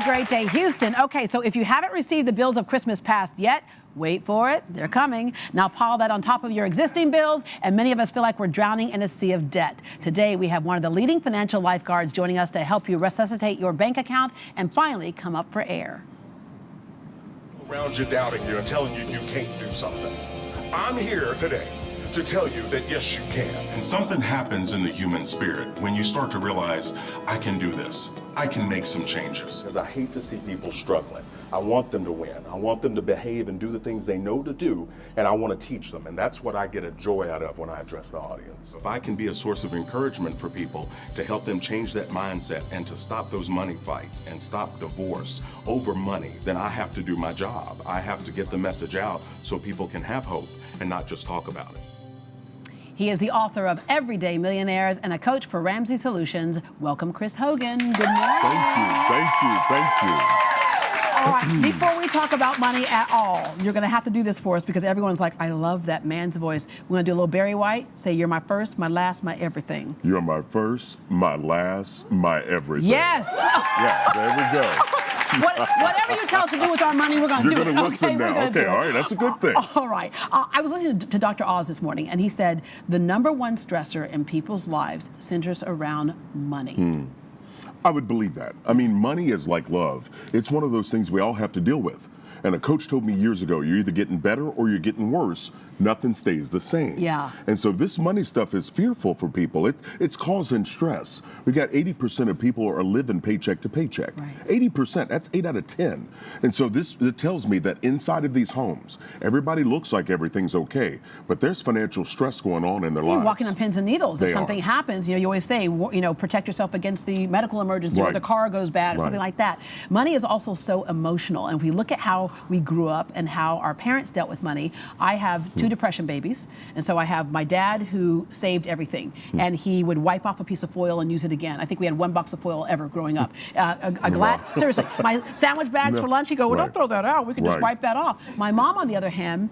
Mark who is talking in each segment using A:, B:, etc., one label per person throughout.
A: great day. Houston, okay, so if you haven't received the bills of Christmas past yet, wait for it, they're coming. Now pile that on top of your existing bills, and many of us feel like we're drowning in a sea of debt. Today, we have one of the leading financial lifeguards joining us to help you resuscitate your bank account and finally come up for air.
B: Around you doubting you and telling you you can't do something. I'm here today to tell you that yes, you can.
C: And something happens in the human spirit when you start to realize, I can do this. I can make some changes.
B: Because I hate to see people struggling. I want them to win. I want them to behave and do the things they know to do, and I want to teach them. And that's what I get a joy out of when I address the audience.
C: If I can be a source of encouragement for people to help them change that mindset and to stop those money fights and stop divorce over money, then I have to do my job. I have to get the message out so people can have hope and not just talk about it.
A: He is the author of Everyday Millionaires and a coach for Ramsey Solutions. Welcome, Chris Hogan. Good morning.
D: Thank you, thank you, thank you.
A: All right, before we talk about money at all, you're going to have to do this for us because everyone's like, I love that man's voice. We're going to do a little Barry White. Say, you're my first, my last, my everything.
D: You're my first, my last, my everything.
A: Yes.
D: Yeah, there we go.
A: Whatever you tell us to do with our money, we're going to do it.
D: You're going to listen now. Okay, all right, that's a good thing.
A: All right. I was listening to Dr. Oz this morning, and he said the #1 stressor in people's lives centers around money.
D: I would believe that. I mean, money is like love. It's one of those things we all have to deal with. And a coach told me years ago, you're either getting better or you're getting worse. Nothing stays the same.
A: Yeah.
D: And so this money stuff is fearful for people. It's causing stress. We got 80% of people are living paycheck to paycheck.
A: Right.
D: 80%, that's 8 out of 10. And so it tells me that inside of these homes, everybody looks like everything's okay, but there's financial stress going on in their lives.
A: You're walking on pins and needles. If
D: They
A: something
D: are.
A: happens, you always say, protect yourself against the medical emergency or
D: Right.
A: the car goes bad or
D: Right.
A: something like that. Money is also so emotional. And if we look at how we grew up and how our parents dealt with money, I have 2 depression babies. And so I have my dad who saved everything, and he would wipe off a piece of foil and use it again. I think we had 1 box of foil ever growing up. Seriously, my sandwich bags for lunch, he'd go, well, don't
D: Right.
A: throw that out. We can just
D: Right.
A: wipe that off. My mom, on the other hand,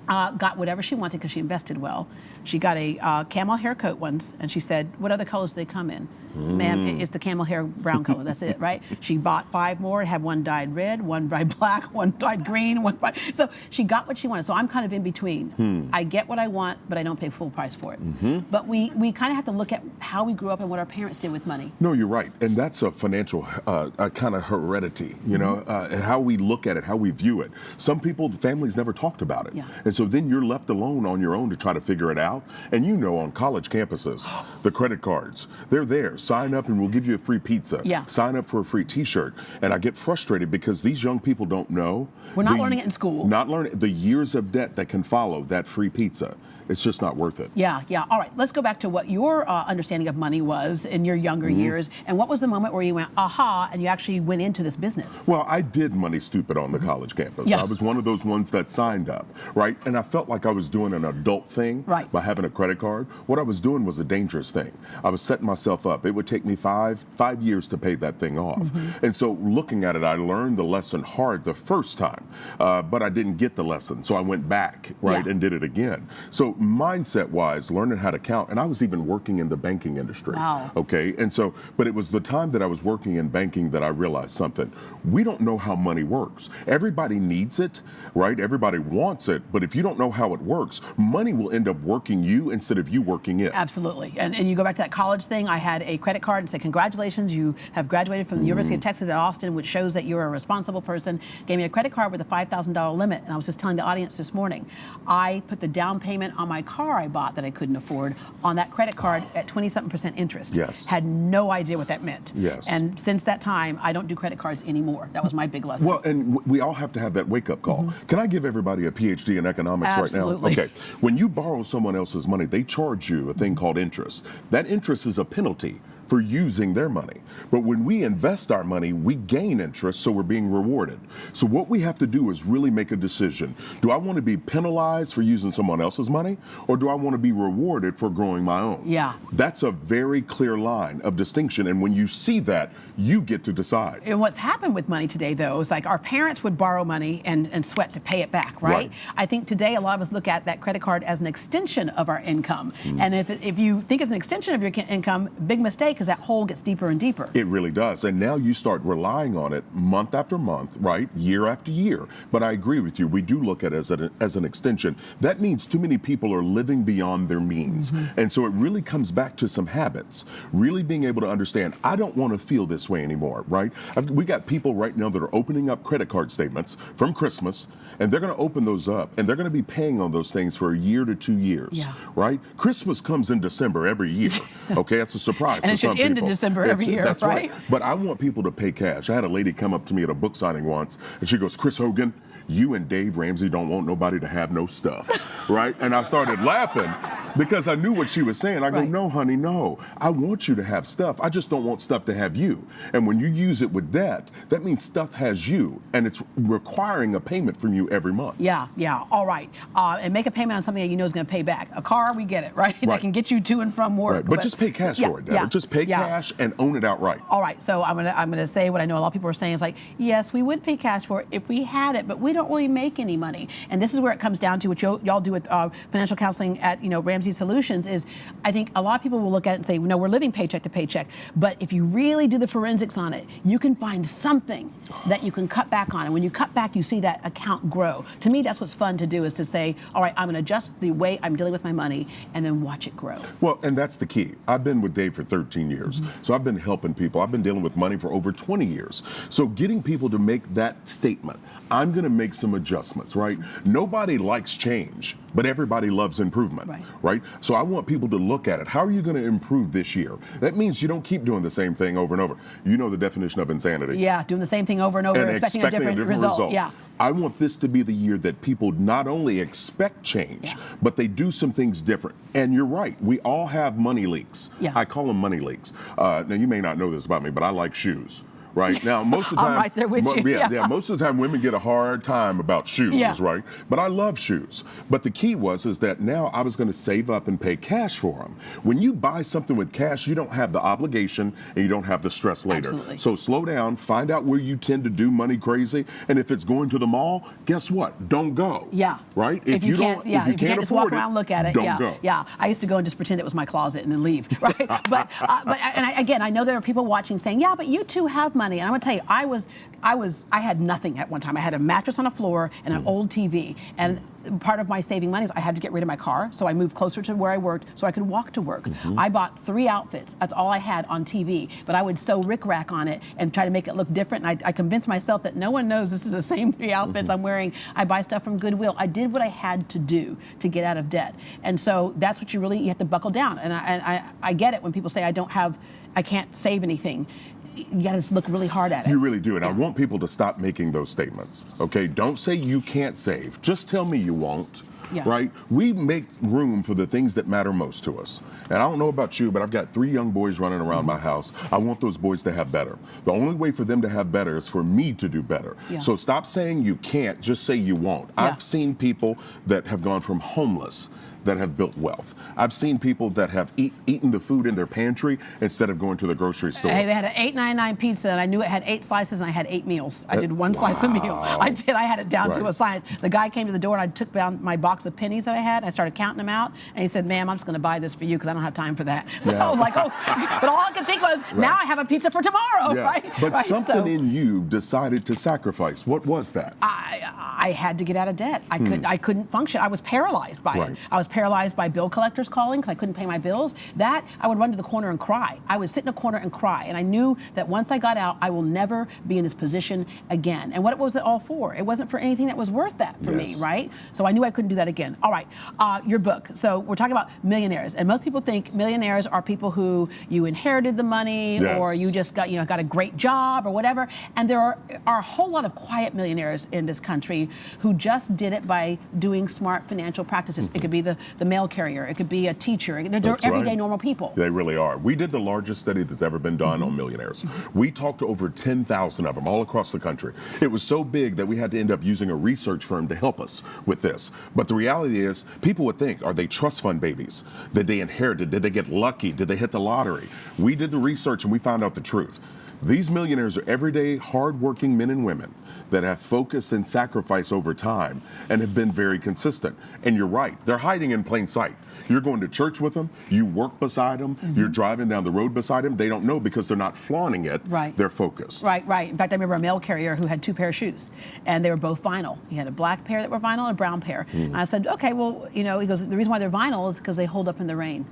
A: got whatever she wanted because she invested well. She got a camel hair coat once, and she said, what other colors do they come in? Ma'am, it's the camel hair brown color. That's it, right? She bought 5 more, had 1 dyed red, 1 dyed black, 1 dyed green, 1 dyed... So she got what she wanted. So I'm kind of in between. I get what I want, but I don't pay full price for it. But we kind of have to look at how we grew up and what our parents did with money.
D: No, you're right. And that's a financial kind of heredity, you know, how we look at it, how we view it. Some people, the families never talked about it.
A: Yeah.
D: And so then you're left alone on your own to try to figure it out. And you know, on college campuses, the credit cards, they're there. Sign up and we'll give you a free pizza.
A: Yeah.
D: Sign up for a free t-shirt. And I get frustrated because these young people don't know.
A: We're not learning it in school.
D: Not learning the years of debt that can follow that free pizza. It's just not worth it.
A: Yeah. All right, let's go back to what your understanding of money was in your younger years. And what was the moment where you went, aha, and you actually went into this business?
D: Well, I did money stupid on the college campus.
A: Yeah.
D: I was one of those ones that signed up, right? And I felt like I was doing an adult thing by having a credit card. What I was doing was a dangerous thing. I was setting myself up. It would take me five years to pay that thing off. And so looking at it, I learned the lesson hard the first time, but I didn't get the lesson. So I went back, right, and did it again. So mindset-wise, learning how to count, and I was even working in the banking industry.
A: Wow.
D: Okay, and so, but it was the time that I was working in banking that I realized something. We don't know how money works. Everybody needs it, right? Everybody wants it, but if you don't know how it works, money will end up working you instead of you working it.
A: Absolutely. And you go back to that college thing, I had a credit card and said, congratulations, you have graduated from the University of Texas at Austin, which shows that you're a responsible person. Gave me a credit card with a $5,000 limit. And I was just telling the audience this morning, I put the down payment on my car I bought that I couldn't afford on that credit card at 20-something% interest.
D: Yes.
A: Had no idea what that meant.
D: Yes.
A: And since that time, I don't do credit cards anymore. That was my big lesson.
D: Well, and we all have to have that wake-up call. Can I give everybody a PhD in economics
A: Absolutely.
D: right now? Okay. When you borrow someone else's money, they charge you a thing called interest. That interest is a penalty for using their money. But when we invest our money, we gain interest, so we're being rewarded. So what we have to do is really make a decision. Do I want to be penalized for using someone else's money, or do I want to be rewarded for growing my own?
A: Yeah.
D: That's a very clear line of distinction, and when you see that, you get to decide.
A: And what's happened with money today, though, is like our parents would borrow money and sweat to pay it back, right? I think today a lot of us look at that credit card as an extension of our income. And if you think it's an extension of your income, big mistake, because that hole gets deeper and deeper.
D: It really does. And now you start relying on it month after month, right? Year after year. But I agree with you. We do look at it as an extension. That means too many people are living beyond their means. And so it really comes back to some habits. Really being able to understand, I don't want to feel this way anymore, right? We got people right now that are opening up credit card statements from Christmas, and they're going to open those up, and they're going to be paying on those things for a year to 2 years, right? Christmas comes in December every year. Okay, that's a surprise
A: And
D: for
A: it should
D: some
A: end
D: people.
A: in December every year,
D: That's
A: right?
D: But I want people to pay cash. I had a lady come up to me at a book signing once, and she goes, Chris Hogan, you and Dave Ramsey don't want nobody to have no stuff, right? And I started laughing because I knew what she was saying. I go, no, honey, no. I want you to have stuff. I just don't want stuff to have you. And when you use it with debt, that means stuff has you, and it's requiring a payment from you every month.
A: Yeah, all right. And make a payment on something that you know is going to pay back. A car, we get it, right? That can get you to and from work.
D: Right. But just pay cash for it, Deborah. Just pay cash and own it outright.
A: All right, so I'm gonna say what I know a lot of people are saying is like, yes, we would pay cash for it if we had it, but we don't really make any money. And this is where it comes down to what y'all do with financial counseling at Ramsey Solutions is, I think a lot of people will look at it and say, no, we're living paycheck to paycheck. But if you really do the forensics on it, you can find something that you can cut back on. And when you cut back, you see that account grow. To me, that's what's fun to do, is to say, all right, I'm gonna adjust the way I'm dealing with my money and then watch it grow.
D: Well, and that's the key. I've been with Dave for 13 years. So I've been helping people. I've been dealing with money for over 20 years. So getting people to make that statement, I'm going to make some adjustments, right? Nobody likes change, but everybody loves improvement, right? So I want people to look at it. How are you going to improve this year? That means you don't keep doing the same thing over and over. You know the definition of insanity.
A: Yeah, doing the same thing over and over,
D: and
A: expecting a different result. Yeah.
D: I want this to be the year that people not only expect change, but they do some things different. And you're right, we all have money leaks. I call them money leaks. Now, you may not know this about me, but I like shoes. Right now, most of the time,
A: I'm right there with you.
D: Most of the time, women get a hard time about shoes, right? But I love shoes. But the key is that now I was going to save up and pay cash for them. When you buy something with cash, you don't have the obligation and you don't have the stress later.
A: Absolutely.
D: So slow down, find out where you tend to do money crazy, and if it's going to the mall, guess what? Don't go. Right?
A: If you can't just walk around and look at it,
D: don't go.
A: I used to go and just pretend it was my closet and then leave, right? but I know there are people watching saying, yeah, but you too have money. And I'm gonna tell you, I had nothing at one time. I had a mattress on the floor and an old TV. And part of my saving money is I had to get rid of my car, so I moved closer to where I worked so I could walk to work. I bought 3 outfits. That's all I had on TV. But I would sew rickrack on it and try to make it look different. And I convinced myself that no one knows this is the same 3 outfits I'm wearing. I buy stuff from Goodwill. I did what I had to do to get out of debt. And so that's what you have to buckle down. And I get it when people say I can't save anything. You got to look really hard at it.
D: You really do. And I want people to stop making those statements. Okay? Don't say you can't save. Just tell me you won't. Right? We make room for the things that matter most to us. And I don't know about you, but I've got 3 young boys running around my house. I want those boys to have better. The only way for them to have better is for me to do better. So stop saying you can't, just say you won't. I've seen people that have gone from homeless that have built wealth. I've seen people that have eaten the food in their pantry instead of going to the grocery store.
A: Hey, they had an $8.99 pizza, and I knew it had 8 slices, and I had 8 meals. I did 1 slice a meal. I had it down to a science. The guy came to the door, and I took down my box of pennies that I had, and I started counting them out, and he said, ma'am, I'm just going to buy this for you because I don't have time for that. So I was like, oh, but all I could think was, now I have a pizza for tomorrow, right?
D: But something in you decided to sacrifice. What was that?
A: I had to get out of debt. I couldn't function. I was paralyzed by it. I was paralyzed by bill collectors calling because I couldn't pay my bills. That, I would run to the corner and cry. I would sit in a corner and cry. And I knew that once I got out, I will never be in this position again. And what was it all for? It wasn't for anything that was worth that for me, right? So I knew I couldn't do that again. All right, your book. So we're talking about millionaires. And most people think millionaires are people who you inherited the money or you just got a great job or whatever. And there are a whole lot of quiet millionaires in this country who just did it by doing smart financial practices. It could be the mail carrier. It could be a teacher. They're everyday normal people.
D: They really are. We did the largest study that's ever been done on millionaires. We talked to over 10,000 of them all across the country. It was so big that we had to end up using a research firm to help us with this. But the reality is, people would think, are they trust fund babies? Did they inherit it? Did they get lucky? Did they hit the lottery? We did the research and we found out the truth. These millionaires are everyday, hardworking men and women that have focused and sacrificed over time and have been very consistent. And you're right, they're hiding in plain sight. You're going to church with them, you work beside them, you're driving down the road beside them. They don't know because they're not flaunting it.
A: Right.
D: They're focused.
A: Right, right. In fact, I remember a mail carrier who had 2 pair of shoes, and they were both vinyl. He had a black pair that were vinyl and a brown pair. And I said, okay, well, you know, he goes, the reason why they're vinyl is because they hold up in the rain.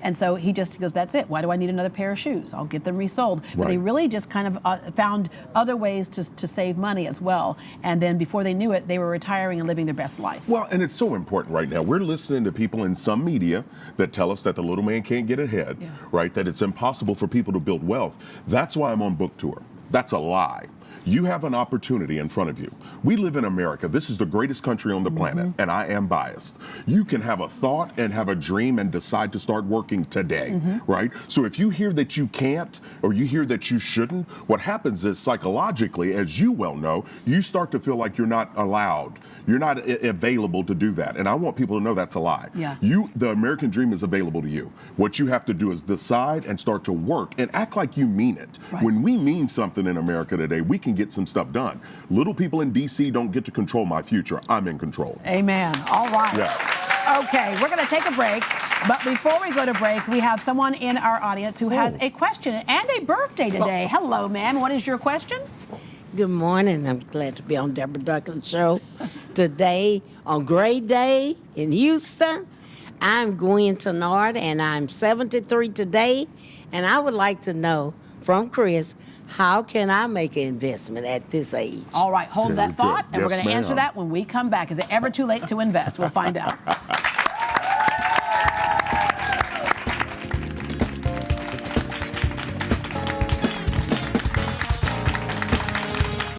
A: And so he goes, that's it. Why do I need another pair of shoes? I'll get them resold. But they really just kind of found other ways to save money as well. And then before they knew it, they were retiring and living their best life.
D: Well, and it's so important right now. We're listening to people in some media that tell us that the little man can't get ahead, right? That it's impossible for people to build wealth. That's why I'm on book tour. That's a lie. You have an opportunity in front of you. We live in America. This is the greatest country on the planet, and I am biased. You can have a thought and have a dream and decide to start working today, right? So if you hear that you can't or you hear that you shouldn't, what happens is psychologically, as you well know, you start to feel like you're not allowed. You're not available to do that. And I want people to know that's a lie. The American dream is available to you. What you have to do is decide and start to work and act like you mean it. When we mean something in America today, we can get some stuff done. Little people in D.C. don't get to control my future. I'm in control.
A: Amen. All right.
D: Yeah.
A: Okay, we're going to take a break. But before we go to break, we have someone in our audience who has a question and a birthday today. Hello, ma'am. What is your question?
E: Good morning. I'm glad to be on Deborah Ducklin's show today on Great Day in Houston. I'm Gwen Tenard, and I'm 73 today, and I would like to know from Chris, how can I make an investment at this age?
A: All right, hold that thought, and we're going to answer that when we come back. Is it ever too late to invest? We'll find out.